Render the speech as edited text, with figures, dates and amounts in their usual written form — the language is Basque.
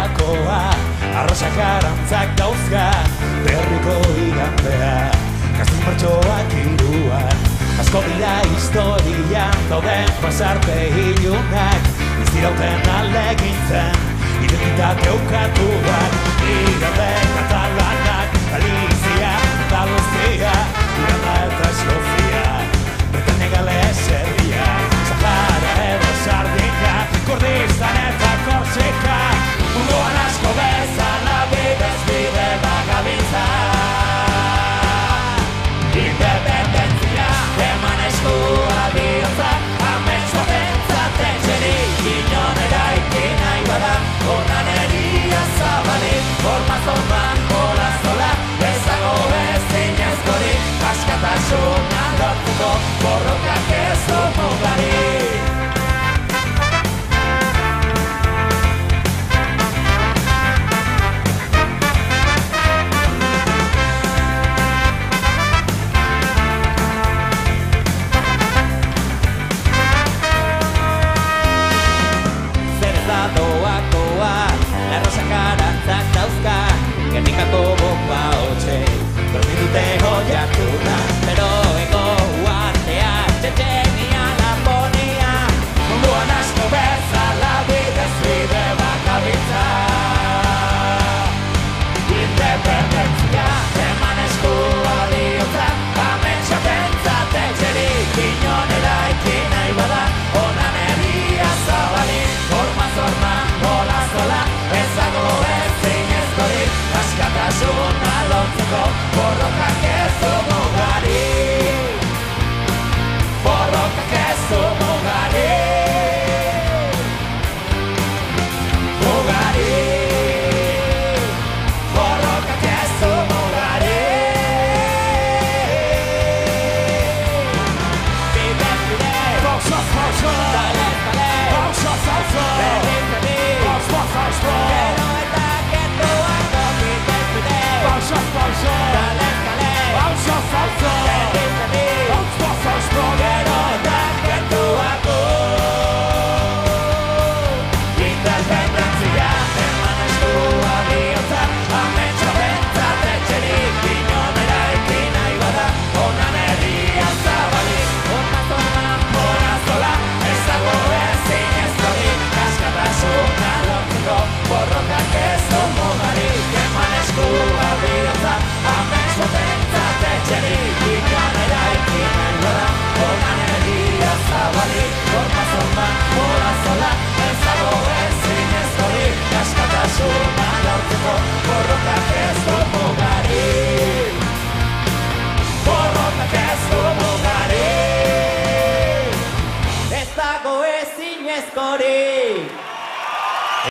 gakoa, arrosak arantzak dauzka, berriko igandea, gaztuz martxoak iruan, asko dira historian dauden pasarte ilunak, ez dirauten alegintzen, identitate ukatu bat, igande katalanak, Galizia, Andaluzia, Irlanda eta Eskozia, Britania Gales herria, Sahara edo Sardina, Kurdistan eta Korsika, munduan asko bezala bidez bide bagabiltza. Independentzia eman eskua bihotza, amets batentzat etxerik inon eraiki nahi bada, onan eria zabalik, forma zorman bola zola, ezago ezin ezkorik, askatasuna lortuko borrokak ez du mugarik. Errosak arantzak dauzka, Gernikako bomba hotxe, dormi dute hoiatuna, Beroeko uartea, Txetxenia, Laponia, munduan asko bezala bidez bide bakabiltza. Independentzia eman eskua bihotza, ametsa pentsat etxerik inon eraiki nahi bada, onan eria zabalik, forma zorman bola zola, ezago ezin ezkorik, askatasuna lortzeko borrokak ez du mugarik. Borrokak ez du mugarik. Mugarik. Borrokak ez du mugarik. Bidez bide, pausoz pauso, talez tale, pausoz pauso, berriz berriz, pausoz pauso, gero eta kenduako bidez bide, pausoz pauso, talez tale, pausoz pauso, berriz berriz, pausoz pauso, gero eta kenduako. Independentzia eman eskua bihotza, ametsa pentsat etxerik inon eraiki nahi bada, onan eria zabalik, forma zorman bola zola, ezago ezin ezkorik, askatasuna lortzeko borrokak ez du mugarik, eman eskua bihotza, ametsa pentsat etxerik inon eraiki nahi bada, onan eria zabalik, forma zorman bola zola, ezago ezin ezkorik, askatasuna lortzeko borrokak ez du mugarik. Borrokak ez du mugarik. Ez dago ezin ezkorik.